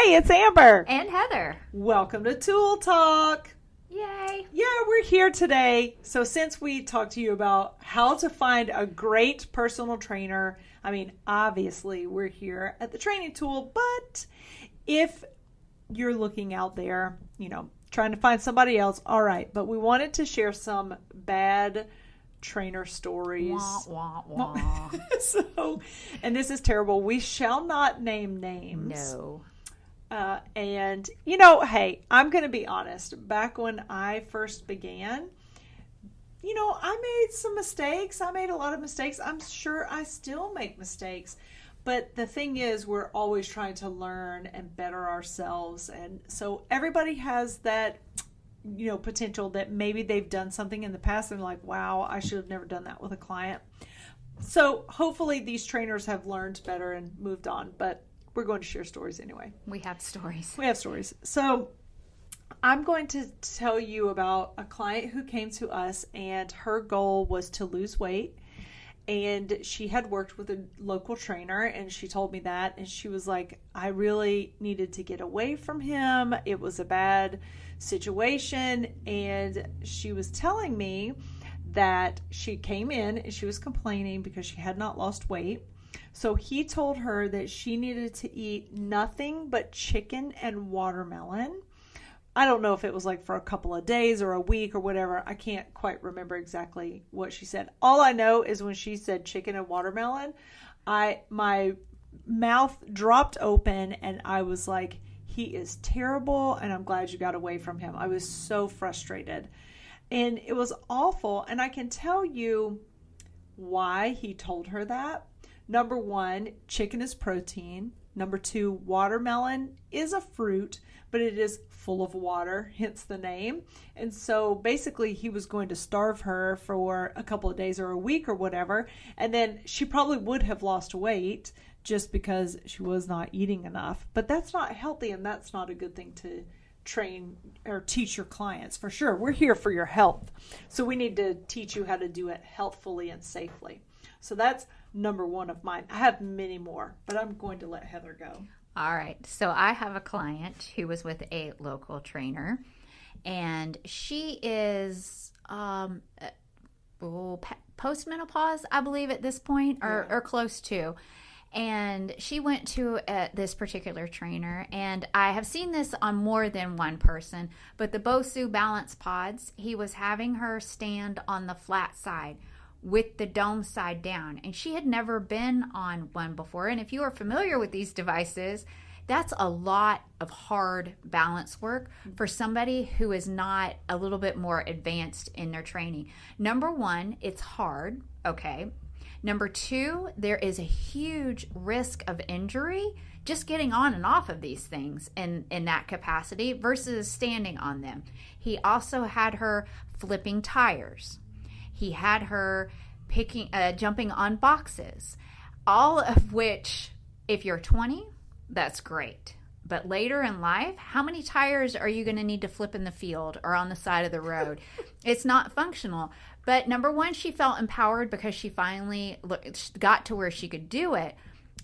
Hey, it's Amber. And Heather. Welcome to Tool Talk. Yay. Yeah, we're here today. So since we talked to you about how to find a great personal trainer, I mean, obviously we're here at the Training Tool, but if you're looking out there, trying to find somebody else, all right. But we wanted to share some bad trainer stories. Wah, wah, wah. And this is terrible. We shall not name names. No. And, hey, I'm going to be honest. Back when I first began, I made some mistakes. I made a lot of mistakes. I'm sure I still make mistakes. But the thing is, we're always trying to learn and better ourselves. And so everybody has that, potential that maybe they've done something in the past and like, wow, I should have never done that with a client. So hopefully these trainers have learned better and moved on. But we're going to share stories anyway. We have stories. So I'm going to tell you about a client who came to us, and her goal was to lose weight. And she had worked with a local trainer, and she told me that. And she was like, I really needed to get away from him. It was a bad situation. And she was telling me that she came in and she was complaining because she had not lost weight. So he told her that she needed to eat nothing but chicken and watermelon. I don't know if it was like for a couple of days or a week or whatever. I can't quite remember exactly what she said. All I know is when she said chicken and watermelon, my mouth dropped open and I was like, he is terrible and I'm glad you got away from him. I was so frustrated and it was awful. And I can tell you why he told her that. Number one, chicken is protein. Number two, watermelon is a fruit, but it is full of water, hence the name. And so basically he was going to starve her for a couple of days or a week or whatever. And then she probably would have lost weight just because she was not eating enough. But that's not healthy and that's not a good thing to train or teach your clients for sure. We're here for your health. So we need to teach you how to do it healthfully and safely. So that's number one of mine. I have many more, but I'm going to let Heather go. All right. So I have a client who was with a local trainer, and she is postmenopause, I believe, at this point, or close to. And she went to this particular trainer, and I have seen this on more than one person, but the Bosu balance pods, he was having her stand on the flat side with the dome side down, and she had never been on one before. And if you are familiar with these devices, that's a lot of hard balance work for somebody who is not a little bit more advanced in their training. Number one, it's hard, okay. Number two, there is a huge risk of injury just getting on and off of these things in that capacity versus standing on them. He also had her flipping tires. He had her jumping on boxes, all of which, if you're 20, that's great. But later in life, how many tires are you going to need to flip in the field or on the side of the road? It's not functional. But number one, she felt empowered because she finally got to where she could do it.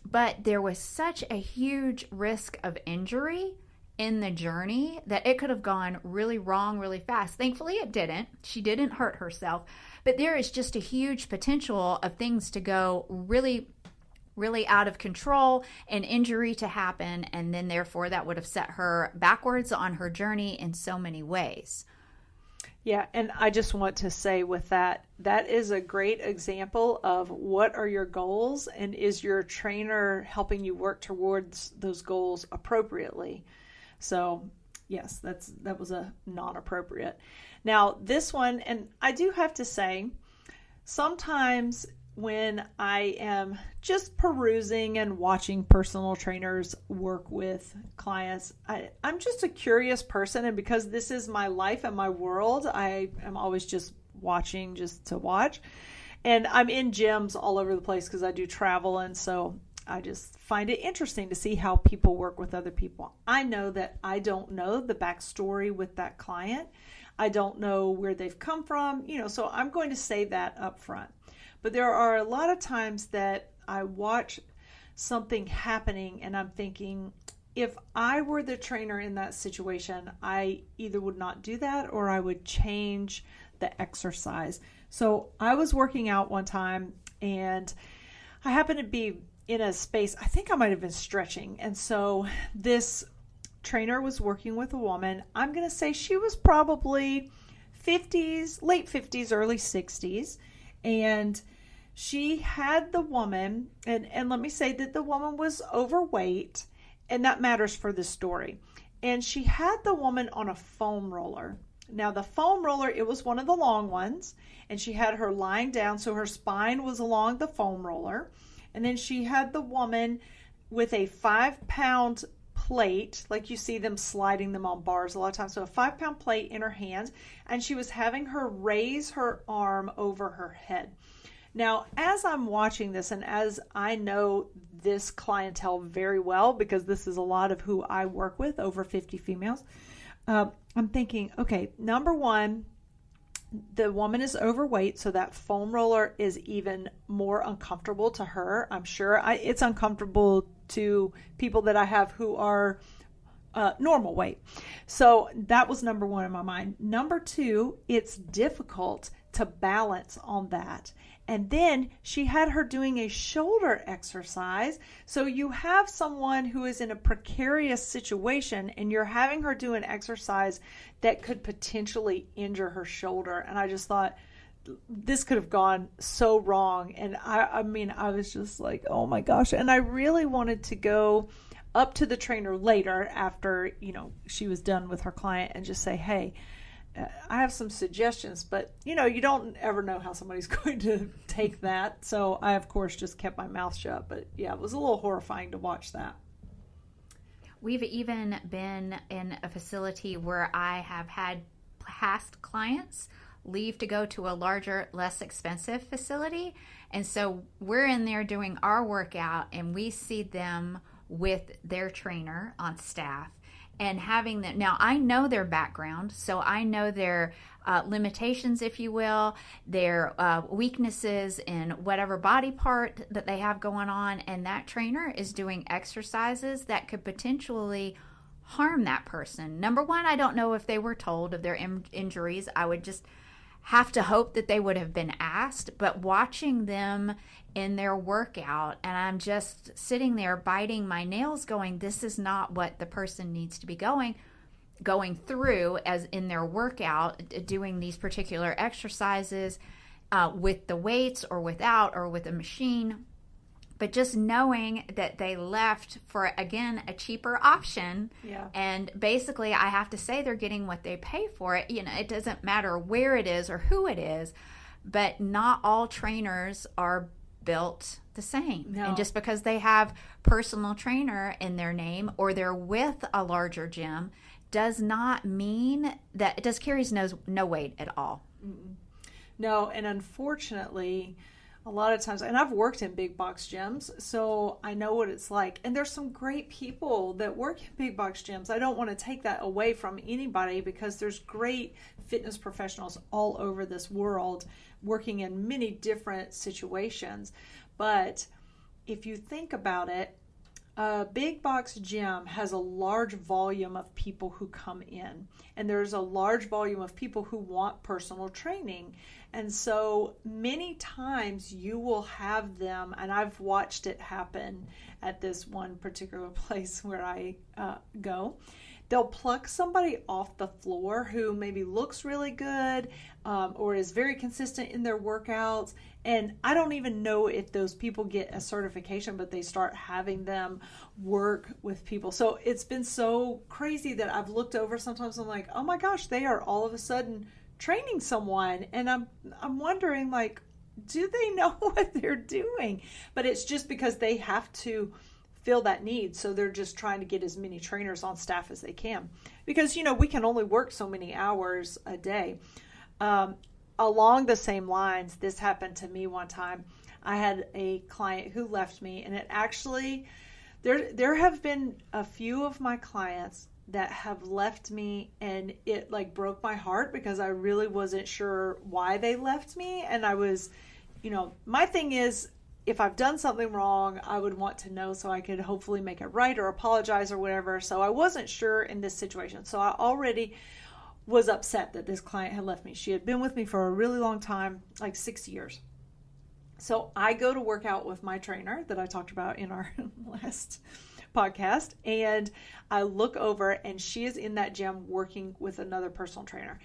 But there was such a huge risk of injury in the journey that it could have gone really wrong really fast. Thankfully, it didn't. She didn't hurt herself. But there is just a huge potential of things to go really, really out of control and injury to happen. And then therefore that would have set her backwards on her journey in so many ways. Yeah, and I just want to say with that is a great example of what are your goals and is your trainer helping you work towards those goals appropriately. So yes, that was a non-appropriate. Now this one, and I do have to say, sometimes when I am just perusing and watching personal trainers work with clients, I'm just a curious person. And because this is my life and my world, I am always just watching just to watch. And I'm in gyms all over the place because I do travel. And so I just find it interesting to see how people work with other people. I know that I don't know the backstory with that client. I don't know where they've come from, so I'm going to say that up front. But there are a lot of times that I watch something happening and I'm thinking, if I were the trainer in that situation, I either would not do that or I would change the exercise. So I was working out one time and I happened to be in a space, I think I might have been stretching. And so this trainer was working with a woman. I'm going to say she was probably 50s, late 50s, early 60s. And she had the woman, and let me say that the woman was overweight, and that matters for this story. And she had the woman on a foam roller. Now, the foam roller, it was one of the long ones, and she had her lying down, so her spine was along the foam roller. And then she had the woman with a 5-pound plate, like you see them sliding them on bars a lot of times. So a 5-pound plate in her hand, and she was having her raise her arm over her head. Now, as I'm watching this, and as I know this clientele very well, because this is a lot of who I work with, over 50 females, I'm thinking, okay, number one, the woman is overweight, so that foam roller is even more uncomfortable to her. I'm sure it's uncomfortable to people that I have who are normal weight. So that was number one in my mind. Number two, it's difficult to balance on that. And then she had her doing a shoulder exercise. So you have someone who is in a precarious situation and you're having her do an exercise that could potentially injure her shoulder. And I just thought this could have gone so wrong. And I mean, I was just like, oh my gosh. And I really wanted to go up to the trainer later after, she was done with her client and just say, hey, I have some suggestions, but you don't ever know how somebody's going to take that. So I, of course, just kept my mouth shut. But yeah, it was a little horrifying to watch that. We've even been in a facility where I have had past clients leave to go to a larger, less expensive facility. And so we're in there doing our workout and we see them with their trainer on staff. And having them, now I know their background, so I know their limitations, if you will, their weaknesses in whatever body part that they have going on, and that trainer is doing exercises that could potentially harm that person. Number one, I don't know if they were told of their injuries. I would just have to hope that they would have been asked, but watching them in their workout, and I'm just sitting there biting my nails going, this is not what the person needs to be going through as in their workout, doing these particular exercises with the weights or without or with a machine. But just knowing that they left for, again, a cheaper option. Yeah. And basically, I have to say they're getting what they pay for it. It doesn't matter where it is or who it is, but not all trainers are built the same. No. And just because they have personal trainer in their name or they're with a larger gym does not mean that it just carries no weight at all. Mm-mm. No, and unfortunately, a lot of times, and I've worked in big box gyms, so I know what it's like. And there's some great people that work in big box gyms. I don't want to take that away from anybody because there's great fitness professionals all over this world working in many different situations. But if you think about it, a big box gym has a large volume of people who come in, and there's a large volume of people who want personal training. And so many times you will have them, and I've watched it happen at this one particular place where I go. They'll pluck somebody off the floor who maybe looks really good or is very consistent in their workouts. And I don't even know if those people get a certification, but they start having them work with people. So it's been so crazy that I've looked over sometimes. I'm like, oh my gosh, they are all of a sudden training someone. And I'm wondering, like, do they know what they're doing? But it's just because they have to fill that need. So they're just trying to get as many trainers on staff as they can. Because, we can only work so many hours a day. Along the same lines, this happened to me one time. I had a client who left me, and it actually, there have been a few of my clients that have left me, and it like broke my heart because I really wasn't sure why they left me. And I was, my thing is, if I've done something wrong, I would want to know so I could hopefully make it right or apologize or whatever. So I wasn't sure in this situation. So I already was upset that this client had left me. She had been with me for a really long time, like 6 years. So I go to work out with my trainer that I talked about in our last podcast, and I look over and she is in that gym working with another personal trainer.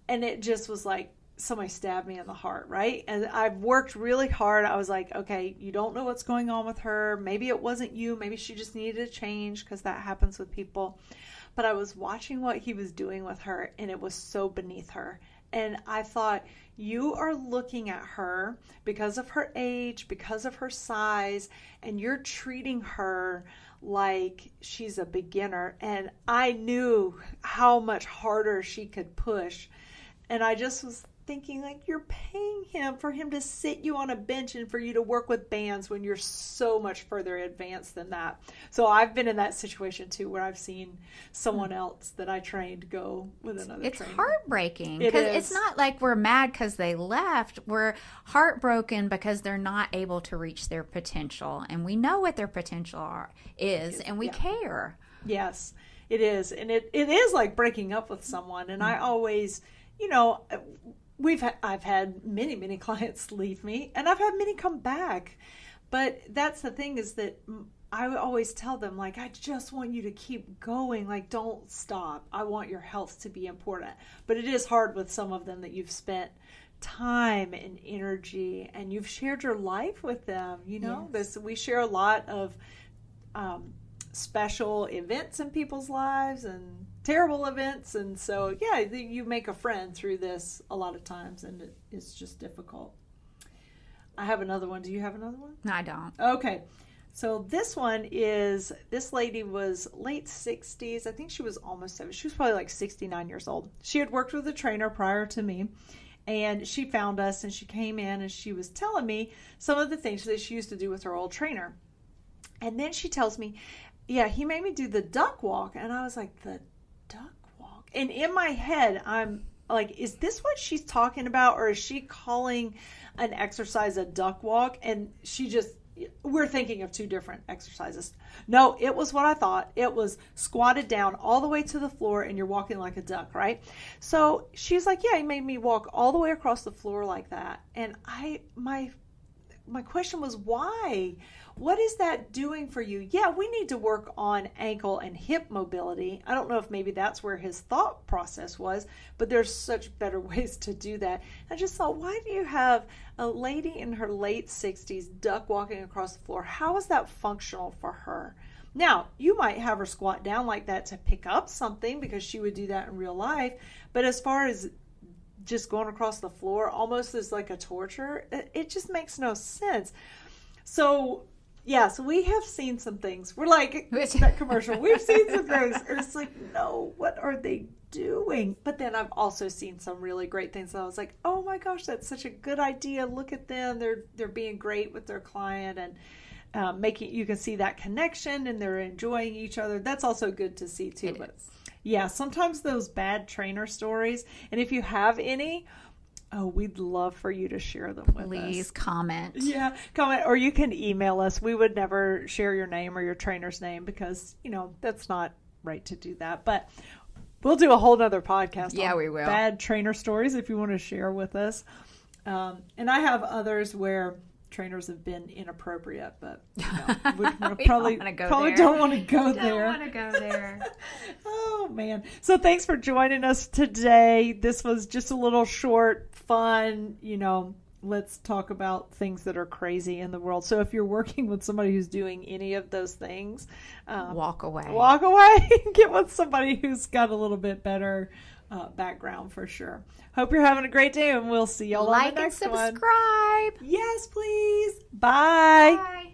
And it just was like somebody stabbed me in the heart, right? And I've worked really hard. I was like, okay, you don't know what's going on with her. Maybe it wasn't you. Maybe she just needed a change, because that happens with people. But I was watching what he was doing with her, and it was so beneath her. And I thought, you are looking at her because of her age, because of her size, and you're treating her like she's a beginner. And I knew how much harder she could push. And I just was thinking, like, you're paying him for him to sit you on a bench and for you to work with bands when you're so much further advanced than that. So I've been in that situation too, where I've seen someone else that I trained go with another trainer. It's heartbreaking, because it's not like we're mad because they left. We're heartbroken because they're not able to reach their potential, and we know what their potential is, and we care. Yes, it is. And it is like breaking up with someone. And I always, you know, I've had many clients leave me, and I've had many come back. But that's the thing, is that I always tell them, like, I just want you to keep going. Like, don't stop. I want your health to be important. But it is hard with some of them that you've spent time and energy, and you've shared your life with them. You know, we share a lot of special events in people's lives and terrible events, and so you make a friend through this a lot of times, and it's just difficult. I have another one. Do you have another one? No, I don't. Okay, so this one is, this lady was late 60s. I think she was almost 70. She was probably like 69 years old. She had worked with a trainer prior to me, and she found us, and she came in, and she was telling me some of the things that she used to do with her old trainer. And then she tells me, yeah, he made me do the duck walk. And I was like, the duck walk? And in my head, I'm like, is this what she's talking about? Or is she calling an exercise a duck walk? And we're thinking of two different exercises. No, it was what I thought. It was squatted down all the way to the floor, and you're walking like a duck, right? So she's like, yeah, he made me walk all the way across the floor like that. And my question was, why? What is that doing for you? Yeah, we need to work on ankle and hip mobility. I don't know if maybe that's where his thought process was, but there's such better ways to do that. I just thought, why do you have a lady in her late 60s duck walking across the floor? How is that functional for her? Now, you might have her squat down like that to pick up something, because she would do that in real life. But as far as just going across the floor almost as like a torture, it just makes no sense. So we have seen some things. We're like that commercial. We've seen some things. It's like, no, what are they doing? But then I've also seen some really great things. And I was like, oh my gosh, that's such a good idea. Look at them. They're being great with their client, and you can see that connection, and they're enjoying each other. That's also good to see too. But yeah, sometimes those bad trainer stories, and if you have any, we'd love for you to share them with us. Please comment. Yeah, comment, or you can email us. We would never share your name or your trainer's name, because, that's not right to do that. But we'll do a whole nother podcast on we will. Bad trainer stories if you want to share with us. And I have others where trainers have been inappropriate, but we probably don't want to go there. Oh man. So thanks for joining us today. This was just a little short, fun, let's talk about things that are crazy in the world. So if you're working with somebody who's doing any of those things, walk away. Get with somebody who's got a little bit better background for sure. Hope you're having a great day, and we'll see y'all on the next one. Like and subscribe. Yes, please. Bye. Bye.